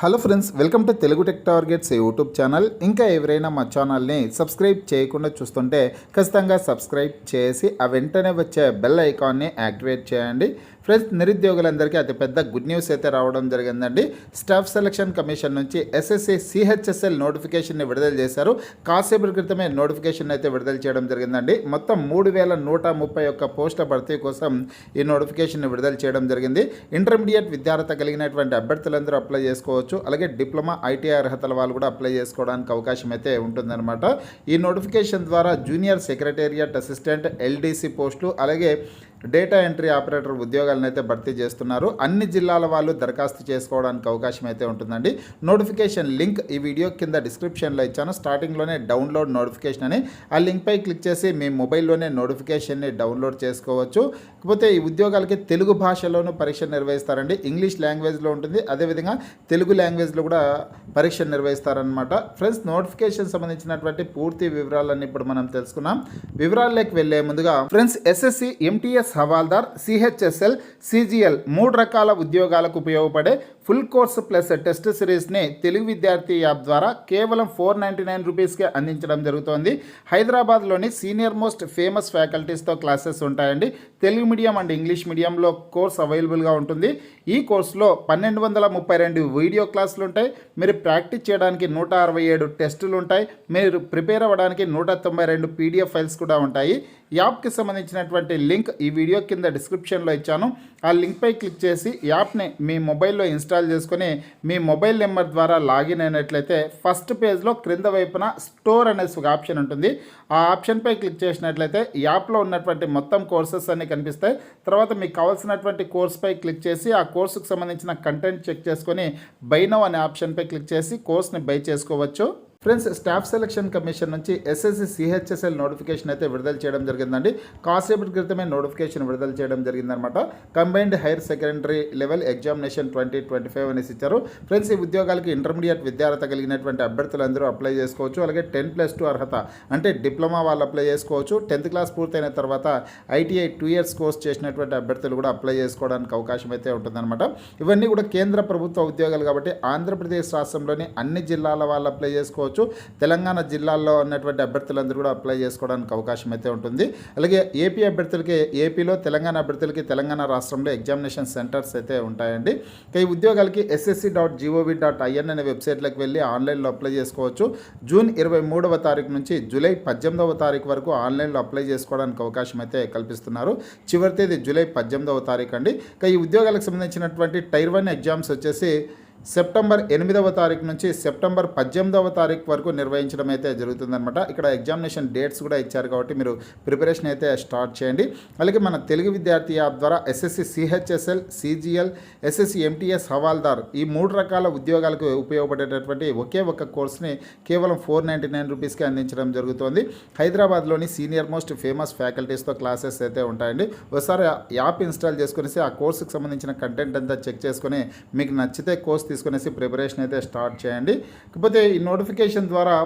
Hello friends, welcome to Telugu tech targets YouTube channel. ఇంకా ఎవరైనా మా ఛానల్ని సబ్స్క్రైబ్ చేయకుండా చూస్తుంటే ఖచ్చితంగా సబ్స్క్రైబ్ చేసి ఆ వెంటనే వచ్చే బెల్ ఐకాన్ని యాక్టివేట్ చేయండి. ఫ్రెండ్స్, నిరుద్యోగులందరికీ అతిపెద్ద గుడ్ న్యూస్ అయితే రావడం జరిగిందండి. స్టాఫ్ సెలక్షన్ కమిషన్ నుంచి ఎస్ఎస్సి సిహెచ్ఎస్ఎల్ నోటిఫికేషన్ని విడుదల చేశారు. కాసేపటి క్రితమే నోటిఫికేషన్ అయితే విడుదల చేయడం జరిగిందండి. మొత్తం 3131 పోస్టుల భర్తీ కోసం ఈ నోటిఫికేషన్ని విడుదల చేయడం జరిగింది. ఇంటర్మీడియట్ విద్యార్హత కలిగినటువంటి అభ్యర్థులందరూ అప్లై చేసుకోవచ్చు. అలాగే డిప్లొమా ఐటీఐ అర్హతల వాళ్ళు కూడా అప్లై చేసుకోవడానికి అవకాశం అయితే ఉంటుందన్నమాట. ఈ నోటిఫికేషన్ ద్వారా జూనియర్ సెక్రటేరియట్ అసిస్టెంట్, ఎల్డీసీ పోస్టులు, అలాగే డేటా ఎంట్రీ ఆపరేటర్ ఉద్యోగాలను అయితే భర్తీ చేస్తున్నారు. అన్ని జిల్లాల వాళ్ళు దరఖాస్తు చేసుకోవడానికి అవకాశం అయితే ఉంటుందండి. నోటిఫికేషన్ లింక్ ఈ వీడియో కింద డిస్క్రిప్షన్లో ఇచ్చాను. స్టార్టింగ్లోనే డౌన్లోడ్ నోటిఫికేషన్ అని ఆ లింక్పై క్లిక్ చేసి మీ మొబైల్లోనే నోటిఫికేషన్ని డౌన్లోడ్ చేసుకోవచ్చు. కాకపోతే ఈ ఉద్యోగాలకి తెలుగు భాషలోనూ పరీక్ష నిర్వహిస్తారండి. ఇంగ్లీష్ లాంగ్వేజ్లో ఉంటుంది, అదేవిధంగా తెలుగు లాంగ్వేజ్లో కూడా పరీక్ష నిర్వహిస్తారనమాట. ఫ్రెండ్స్, నోటిఫికేషన్ సంబంధించినటువంటి పూర్తి వివరాలన్నీ ఇప్పుడు మనం తెలుసుకున్నాం. వివరాల్లోకి వెళ్లే ముందుగా friends, SSC, MTS Havaldar, CHSL, CGL 3 రకాల ఉద్యోగాలకు ఉపయోగపడే ఫుల్ కోర్స్ ప్లస్ టెస్ట్ సిరీస్ని తెలుగు విద్యార్థి యాప్ ద్వారా కేవలం 499 రూపీస్కే అందించడం జరుగుతోంది. హైదరాబాద్లోని సీనియర్ మోస్ట్ ఫేమస్ ఫ్యాకల్టీస్తో క్లాసెస్ ఉంటాయండి. తెలుగు మీడియం అండ్ ఇంగ్లీష్ మీడియంలో కోర్స్ అవైలబుల్గా ఉంటుంది. ఈ కోర్సులో 1232 వీడియో క్లాసులు ఉంటాయి. మీరు ప్రాక్టీస్ చేయడానికి 167 టెస్టులు ఉంటాయి. మీరు ప్రిపేర్ అవ్వడానికి 192 పీడిఎఫ్ ఫైల్స్ కూడా ఉంటాయి. యాప్కి సంబంధించినటువంటి లింక్ ఈ వీడియో కింద డిస్క్రిప్షన్లో ఇచ్చాను. ఆ లింక్పై క్లిక్ చేసి యాప్ని మీ మొబైల్లో ఇన్స్టాల్ చేసుకొని మీ మొబైల్ నెంబర్ ద్వారా లాగిన్ అయినట్లయితే ఫస్ట్ పేజ్లో క్రింద వైపున స్టోర్ అనే ఒక ఆప్షన్ ఉంటుంది. ఆ ఆప్షన్పై క్లిక్ చేసినట్లయితే యాప్లో ఉన్నటువంటి మొత్తం కోర్సెస్ అన్నీ కనిపిస్తాయి. తర్వాత మీకు కావాల్సినటువంటి కోర్స్పై క్లిక్ చేసి ఆ కోర్సుకు సంబంధించిన కంటెంట్ చెక్ చేసుకొని బై నౌ అనే ఆప్షన్పై క్లిక్ చేసి కోర్స్ని బై చేసుకోవచ్చు. ఫ్రెండ్స్, స్టాఫ్ సెలక్షన్ కమిషన్ నుంచి ఎస్ఎస్సి సిహెచ్ఎస్ఎల్ నోటిఫికేషన్ అయితే విడుదల చేయడం జరిగిందండి. కాసేపటి క్రితమే నోటిఫికేషన్ విడుదల చేయడం జరిగిందనమాట. Combined higher secondary level examination 2025 అనేసి ఇచ్చారు. ఫ్రెండ్స్, ఈ ఉద్యోగాలకి ఇంటర్మీడియట్ విద్యార్హత కలిగినటువంటి అభ్యర్థులందరూ అప్లై చేసుకోవచ్చు. అలాగే 10+2 అర్హత అంటే డిప్లొమా వాళ్ళు అప్లై చేసుకోవచ్చు. 10th క్లాస్ పూర్తయిన తర్వాత ఐటీఐ 2 years కోర్స్ చేసినటువంటి అభ్యర్థులు కూడా అప్లై చేసుకోవడానికి అవకాశం అయితే ఉంటుందన్నమాట. ఇవన్నీ కూడా కేంద్ర ప్రభుత్వ ఉద్యోగాలు కాబట్టి ఆంధ్రప్రదేశ్ రాష్ట్రంలోని అన్ని జిల్లాల వాళ్ళు అప్లై చేసుకోవచ్చు. తెలంగాణ జిల్లాల్లో ఉన్నటువంటి అభ్యర్థులందరూ కూడా అప్లై చేసుకోవడానికి అవకాశం అయితే ఉంటుంది. అలాగే ఏపీ అభ్యర్థులకి ఏపీలో, తెలంగాణ అభ్యర్థులకి తెలంగాణ రాష్ట్రంలో ఎగ్జామినేషన్ సెంటర్స్ అయితే ఉంటాయండి. ఈ ఉద్యోగాలకి ssc.gov.in అనే వెబ్సైట్లోకి వెళ్ళి ఆన్లైన్లో అప్లై చేసుకోవచ్చు. జూన్ 23వ తారీఖు నుంచి జూలై 18వ తారీఖు వరకు ఆన్లైన్లో అప్లై చేసుకోవడానికి అవకాశం అయితే కల్పిస్తున్నారు. చివరి తేదీ జూలై 18వ తారీఖు అండి. ఈ ఉద్యోగాలకు సంబంధించినటువంటి టైర్ 1 ఎగ్జామ్స్ వచ్చేసి సెప్టెంబర్ 8వ తారీఖు నుంచి సెప్టెంబర్ 18వ తారీఖు వరకు నిర్వహించడం అయితే జరుగుతుందన్నమాట. ఇక్కడ ఎగ్జామినేషన్ డేట్స్ కూడా ఇచ్చారు కాబట్టి మీరు ప్రిపరేషన్ అయితే స్టార్ట్ చేయండి. అలాగే మన తెలుగు విద్యార్థి యాప్ ద్వారా SSC CHSL, CGL, SSC MTS హవాల్దార్ ఈ 3 రకాల ఉద్యోగాలకు ఉపయోగపడేటటువంటి ఒకే ఒక కోర్స్ని కేవలం 499 రూపీస్కి అందించడం జరుగుతోంది. హైదరాబాద్లోని సీనియర్ మోస్ట్ ఫేమస్ ఫ్యాకల్టీస్తో క్లాసెస్ అయితే ఉంటాయండి. ఒకసారి యాప్ ఇన్స్టాల్ చేసుకునేసి ఆ కోర్సుకు సంబంధించిన కంటెంట్ అంతా చెక్ చేసుకొని మీకు నచ్చితే కోర్స్ తీసుకునేసి ప్రిపరేషన్ అయితే స్టార్ట్ చేయండి. కాకపోతే ఈ నోటిఫికేషన్ ద్వారా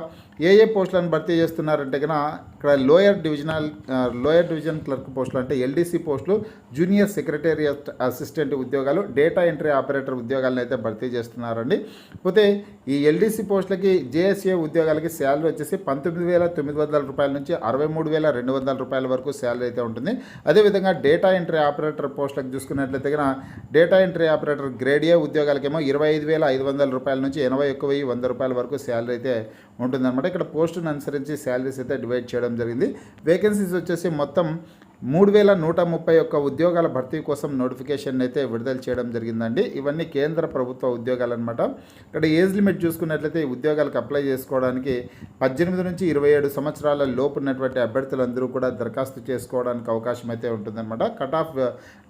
ఏ పోస్టులను భర్తీ చేస్తున్నారంటే కన్నా ఇక్కడ లోయర్ డివిజన్ క్లర్క్ పోస్టులు అంటే ఎల్డీసీ పోస్టులు, జూనియర్ సెక్రటేరియట్ అసిస్టెంట్ ఉద్యోగాలు, డేటా ఎంట్రీ ఆపరేటర్ ఉద్యోగాలను అయితే భర్తీ చేస్తున్నారండి. కాకపోతే ఈ ఎల్డీసీ పోస్టులకి జేఎస్ఏ ఉద్యోగాలకి శాలరీ వచ్చేసి 19,900 రూపాయల నుంచి 63,200 రూపాయల వరకు శాలరీ అయితే ఉంటుంది. అదేవిధంగా డేటా ఎంట్రీ ఆపరేటర్ పోస్టులకు చూసుకున్నట్లయితే కన్నా data entry operator grade A ఉద్యోగాలకేమో 25,500 రూపాయల నుంచి 81,100 రూపాయల వరకు శాలరీ అయితే ఉంటుందన్నమాట. ఇక్కడ పోస్టును అనుసరించి శాలరీస్ అయితే డివైడ్ చేయడం జరిగింది. వేకెన్సీస్ వచ్చేసి మొత్తం 3,131 ఉద్యోగాల భర్తీ కోసం నోటిఫికేషన్ అయితే విడుదల చేయడం జరిగిందండి. ఇవన్నీ కేంద్ర ప్రభుత్వ ఉద్యోగాలు అనమాట. ఇక్కడ ఏజ్ లిమిట్ చూసుకున్నట్లయితే ఈ ఉద్యోగాలకు అప్లై చేసుకోవడానికి 18 నుంచి 27 సంవత్సరాల లోపు ఉన్నటువంటి అభ్యర్థులందరూ కూడా దరఖాస్తు చేసుకోవడానికి అవకాశం అయితే ఉంటుందన్నమాట. కట్ ఆఫ్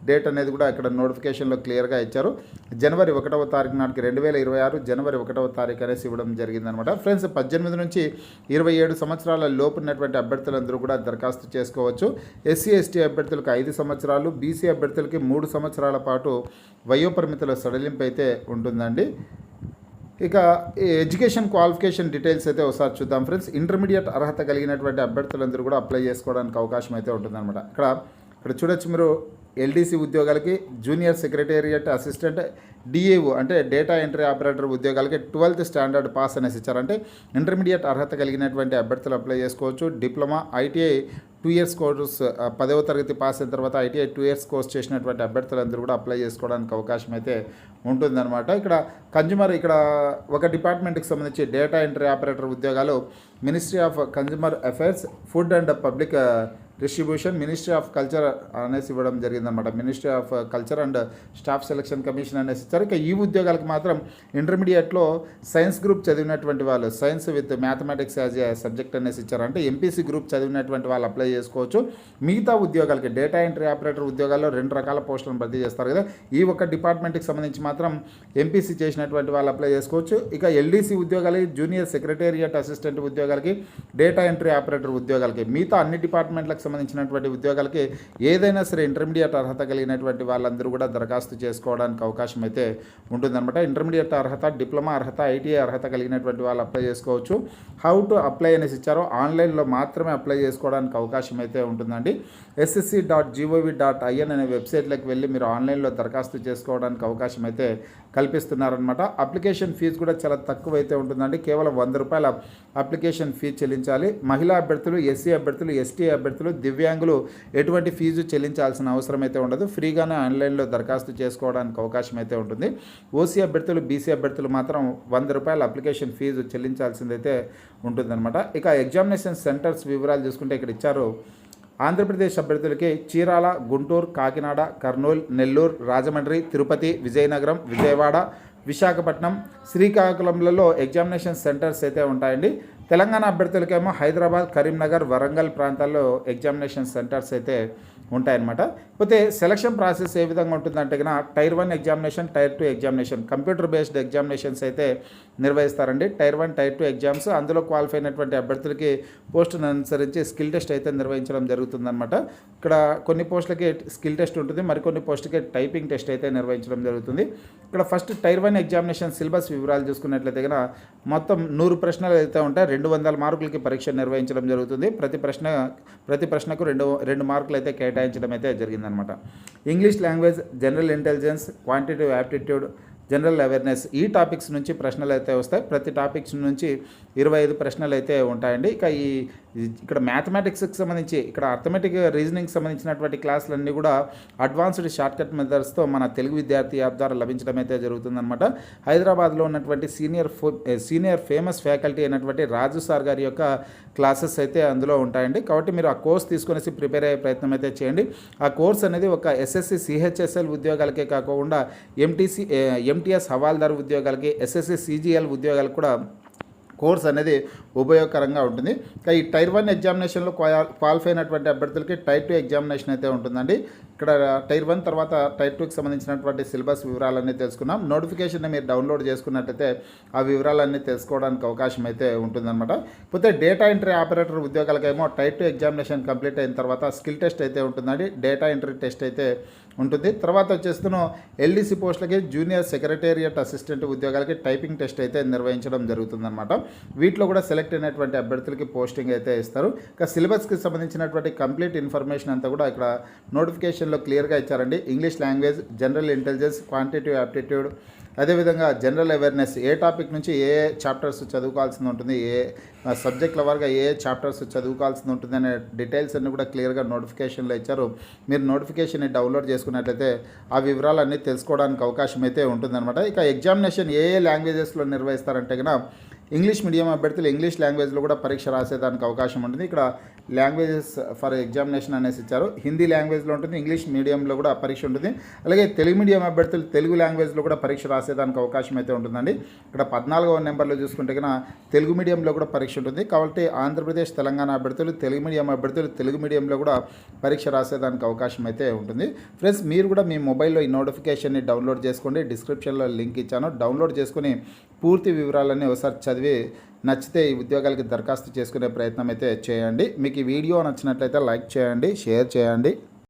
డేట్ అనేది కూడా ఇక్కడ నోటిఫికేషన్లో క్లియర్గా ఇచ్చారు. జనవరి 1వ తారీఖు నాటికి 2026 జనవరి 1వ తారీఖు అనేసి ఇవ్వడం జరిగిందనమాట. ఫ్రెండ్స్, 18 నుంచి 27 సంవత్సరాల లోపు ఉన్నటువంటి అభ్యర్థులందరూ కూడా దరఖాస్తు చేసుకోవచ్చు. ఎస్సీ ఎస్టీ అభ్యర్థులకు 5 సంవత్సరాలు, బీసీ అభ్యర్థులకి 3 సంవత్సరాల పాటు వయోపరిమితుల సడలింపు అయితే ఉంటుందండి. ఇక ఎడ్యుకేషన్ క్వాలిఫికేషన్ డీటెయిల్స్ అయితే ఒకసారి చూద్దాం ఫ్రెండ్స్. ఇంటర్మీడియట్ అర్హత కలిగినటువంటి అభ్యర్థులందరూ కూడా అప్లై చేసుకోవడానికి అవకాశం అయితే ఉంటుందన్నమాట. ఇక్కడ చూడొచ్చు మీరు ఎల్డీసీ ఉద్యోగాలకి జూనియర్ సెక్రటేరియట్ అసిస్టెంట్ డిఏఓ అంటే డేటా ఎంట్రీ ఆపరేటర్ ఉద్యోగాలకి 12th స్టాండర్డ్ పాస్ అనేసి ఇచ్చారు. అంటే ఇంటర్మీడియట్ అర్హత కలిగినటువంటి అభ్యర్థులు అప్లై చేసుకోవచ్చు. డిప్లొమా ఐటీఐ 2 years కోర్స్ 10వ తరగతి పాస్ అయిన తర్వాత ఐటీఐ 2 years కోర్స్ చేసినటువంటి అభ్యర్థులందరూ కూడా అప్లై చేసుకోవడానికి అవకాశం అయితే ఉంటుందన్నమాట. ఇక్కడ కన్జ్యూమర్ ఇక్కడ ఒక డిపార్ట్మెంట్కి సంబంధించి డేటా ఎంట్రీ ఆపరేటర్ ఉద్యోగాలు ministry of consumer affairs, food and public distribution, ministry of culture అనేసి ఇవ్వడం జరిగిందనమాట. Ministry of culture and staff selection commission అనేసి ఇచ్చారు. ఇక ఈ ఉద్యోగాలకు మాత్రం ఇంటర్మీడియట్లో సైన్స్ గ్రూప్ చదివినటువంటి వాళ్ళు, science with mathematics as a subject అనేసి ఇచ్చారు. అంటే ఎంపీసీ గ్రూప్ చదివినటువంటి వాళ్ళు అప్లై చేసుకోవచ్చు. మిగతా ఉద్యోగాలకి డేటా ఎంట్రీ ఆపరేటర్ ఉద్యోగాల్లో 2 రకాల పోస్టులను భర్తీ చేస్తారు కదా, ఈ ఒక్క డిపార్ట్మెంట్కి సంబంధించి మాత్రం ఎంపీసీ చేసినటువంటి వాళ్ళు అప్లై చేసుకోవచ్చు. ఇక ఎల్డీసీ ఉద్యోగాలకి, జూనియర్ సెక్రటేరియట్ అసిస్టెంట్ ఉద్యోగాలకి, డేటా ఎంట్రీ ఆపరేటర్ ఉద్యోగాలకి, మిగతా అన్ని డిపార్ట్మెంట్లకు సంబంధించినటువంటి ఉద్యోగాలకి ఏదైనా సరే ఇంటర్మీడియట్ అర్హత కలిగినటువంటి వాళ్ళందరూ కూడా దరఖాస్తు చేసుకోవడానికి అవకాశం అయితే ఉంటుందన్నమాట. ఇంటర్మీడియట్ అర్హత, డిప్లొమా అర్హత, ఐటీఐ అర్హత కలిగినటువంటి వాళ్ళు అప్లై చేసుకోవచ్చు. హౌ టు అప్లై అనేసి ఇచ్చారో ఆన్లైన్లో మాత్రమే అప్లై చేసుకోవడానికి అవకాశం అయితే ఉంటుందండి. ssc.gov.in అనే వెబ్సైట్లోకి వెళ్ళి మీరు ఆన్లైన్లో దరఖాస్తు చేసుకోవడానికి అవకాశం అయితే కల్పిస్తున్నారనమాట. అప్లికేషన్ ఫీజు కూడా చాలా తక్కువ అయితే ఉంటుందండి. కేవలం ₹100 అప్లికేషన్ ఫీజు చెల్లించాలి. మహిళా అభ్యర్థులు, ఎస్సీ అభ్యర్థులు, ఎస్టీ అభ్యర్థులు, దివ్యాంగులు ఎటువంటి ఫీజు చెల్లించాల్సిన అవసరం అయితే ఉండదు. ఫ్రీగానే ఆన్లైన్లో దరఖాస్తు చేసుకోవడానికి అవకాశం అయితే ఉంటుంది. ఓసీ అభ్యర్థులు, బీసీ అభ్యర్థులు మాత్రం ₹100 అప్లికేషన్ ఫీజు చెల్లించాల్సిందైతే ఉంటుందన్నమాట. ఇక ఎగ్జామినేషన్ సెంటర్స్ వివరాలు చూసుకుంటే ఇక్కడ ఇచ్చారు. ఆంధ్రప్రదేశ్ అభ్యర్థులకి చీరాల, గుంటూరు, కాకినాడ, కర్నూలు, నెల్లూరు, రాజమండ్రి, తిరుపతి, విజయనగరం, విజయవాడ, విశాఖపట్నం, శ్రీకాకుళంలలో ఎగ్జామినేషన్ సెంటర్స్ అయితే ఉంటాయండి. తెలంగాణ అభ్యర్థులకేమో హైదరాబాద్, కరీంనగర్, వరంగల్ ప్రాంతాల్లో ఎగ్జామినేషన్ సెంటర్స్ అయితే ఉంటాయన్నమాట. పోతే సెలక్షన్ ప్రాసెస్ ఏ విధంగా ఉంటుందంటే కన్నా Tier 1 examination, Tier 2 examination, computer based examinations అయితే నిర్వహిస్తారండి. Tier 1, Tier 2 ఎగ్జామ్స్, అందులో క్వాలిఫై అయినటువంటి అభ్యర్థులకి పోస్టును అనుసరించి స్కిల్ టెస్ట్ అయితే నిర్వహించడం జరుగుతుందన్నమాట. ఇక్కడ కొన్ని పోస్టులకి స్కిల్ టెస్ట్ ఉంటుంది, మరికొన్ని పోస్టులకి టైపింగ్ టెస్ట్ అయితే నిర్వహించడం జరుగుతుంది. ఇక్కడ ఫస్ట్ Tier 1 ఎగ్జామినేషన్ సిలబస్ వివరాలు చూసుకున్నట్లయితే కన్నా మొత్తం 100 ప్రశ్నలు అయితే ఉంటాయి. 200 మార్కులకి పరీక్ష నిర్వహించడం జరుగుతుంది. ప్రతి ప్రశ్నకు 2 మార్కులు అయితే కేటాయించడం అయితే జరిగిందనమాట. English language, general intelligence, quantitative aptitude, general awareness, ఈ టాపిక్స్ నుంచి ప్రశ్నలు అయితే వస్తాయి. ప్రతి టాపిక్స్ నుంచి 25 ప్రశ్నలు అయితే ఉంటాయండి. ఇక ఇక్కడ మ్యాథమెటిక్స్కి సంబంధించి, ఇక్కడ అర్థమెటిక్, రీజనింగ్ సంబంధించినటువంటి క్లాసులన్నీ కూడా అడ్వాన్స్డ్ షార్ట్కట్ మెథడ్స్తో మన తెలుగు విద్యార్థి యాప్ ద్వారా లభించడం అయితే జరుగుతుందన్నమాట. హైదరాబాద్లో ఉన్నటువంటి సీనియర్ ఫేమస్ ఫ్యాకల్టీ అయినటువంటి రాజు సార్ గారి యొక్క క్లాసెస్ అయితే అందులో ఉంటాయండి. కాబట్టి మీరు ఆ కోర్స్ తీసుకొనేసి ప్రిపేర్ అయ్యే ప్రయత్నం అయితే చేయండి. ఆ కోర్స్ అనేది ఒక ఎస్ఎస్సి సిహెచ్ఎస్ఎల్ ఉద్యోగాలకే కాకుండా ఎంటీఎస్ హవాల్దార్ ఉద్యోగాలకి, ఎస్ఎస్సి సిజిఎల్ ఉద్యోగాలకు కూడా కోర్స్ అనేది ఉపయోగకరంగా ఉంటుంది. ఈ Tier 1 ఎగ్జామినేషన్లో క్వాలిఫై అయినటువంటి అభ్యర్థులకి Tier 2 ఎగ్జామినేషన్ అయితే ఉంటుందండి. ఇక్కడ Tier 1 తర్వాత Tier 2కి సంబంధించినటువంటి సిలబస్ వివరాలన్నీ తెలుసుకున్నాం. నోటిఫికేషన్ని మీరు డౌన్లోడ్ చేసుకున్నట్టయితే ఆ వివరాలన్నీ తెలుసుకోవడానికి అవకాశం అయితే ఉంటుందన్నమాట. పోతే డేటా ఎంట్రీ ఆపరేటర్ ఉద్యోగాలకేమో Tier 2 ఎగ్జామినేషన్ కంప్లీట్ అయిన తర్వాత స్కిల్ టెస్ట్ అయితే ఉంటుందండి. డేటా ఎంట్రీ టెస్ట్ అయితే ఉంటుంది. తర్వాత వచ్చేస్తున్న ఎల్డీసీ పోస్టులకి, జూనియర్ సెక్రటేరియట్ అసిస్టెంట్ ఉద్యోగాలకి టైపింగ్ టెస్ట్ అయితే నిర్వహించడం జరుగుతుందన్నమాట. వీటిలో కూడా సెలెక్ట్ అయినటువంటి అభ్యర్థులకి పోస్టింగ్ అయితే ఇస్తారు. ఇక సిలబస్కి సంబంధించినటువంటి కంప్లీట్ ఇన్ఫర్మేషన్ అంతా కూడా ఇక్కడ నోటిఫికేషన్లో క్లియర్గా ఇచ్చారండి. English language, general intelligence, quantitative aptitude, అదేవిధంగా జనరల్ అవేర్నెస్, ఏ టాపిక్ నుంచి ఏ చాప్టర్స్ చదువుకోవాల్సి ఉంటుంది, ఏ సబ్జెక్టుల వారుగా ఏ చాప్టర్స్ చదువుకోవాల్సి ఉంటుంది అనే డీటెయిల్స్ అన్నీ కూడా క్లియర్గా నోటిఫికేషన్లో ఇచ్చారు. మీరు నోటిఫికేషన్ని డౌన్లోడ్ చేసుకున్నట్లయితే ఆ వివరాలన్నీ తెలుసుకోవడానికి అవకాశం అయితే ఉంటుందన్నమాట. ఇక ఎగ్జామినేషన్ ఏ లాంగ్వేజెస్లో నిర్వహిస్తారంటే కన్నా ఇంగ్లీష్ మీడియం అభ్యర్థులు ఇంగ్లీష్ లాంగ్వేజ్లో కూడా పరీక్ష రాసేదానికి అవకాశం ఉంటుంది. ఇక్కడ లాంగ్వేజెస్ ఫర్ ఎగ్జామినేషన్ అనేసి ఇచ్చారు. హిందీ లాంగ్వేజ్లో ఉంటుంది, ఇంగ్లీష్ మీడియంలో కూడా పరీక్ష ఉంటుంది. అలాగే తెలుగు మీడియం అభ్యర్థులు తెలుగు లాంగ్వేజ్లో కూడా పరీక్ష రాసేదానికి అవకాశం అయితే ఉంటుందండి. ఇక్కడ 14వ నెంబర్లో చూసుకుంటే కన్నా తెలుగు మీడియంలో కూడా పరీక్ష ఉంటుంది. కాబట్టి ఆంధ్రప్రదేశ్, తెలంగాణ అభ్యర్థులు తెలుగు మీడియం అభ్యర్థులు తెలుగు మీడియంలో కూడా పరీక్ష రాసేదానికి అవకాశం అయితే ఉంటుంది. ఫ్రెండ్స్, మీరు కూడా మీ మొబైల్లో ఈ నోటిఫికేషన్ని డౌన్లోడ్ చేసుకోండి. డిస్క్రిప్షన్లో లింక్ ఇచ్చాను, డౌన్లోడ్ చేసుకుని పూర్తి వివరాలన్నీ ఒకసారి చదివి నచ్చితే ఈ ఉద్యోగాలకి దరఖాస్తు చేసుకునే ప్రయత్నం అయితే చేయండి. మీకు ఈ వీడియో నచ్చినట్లయితే లైక్ చేయండి, షేర్ చేయండి.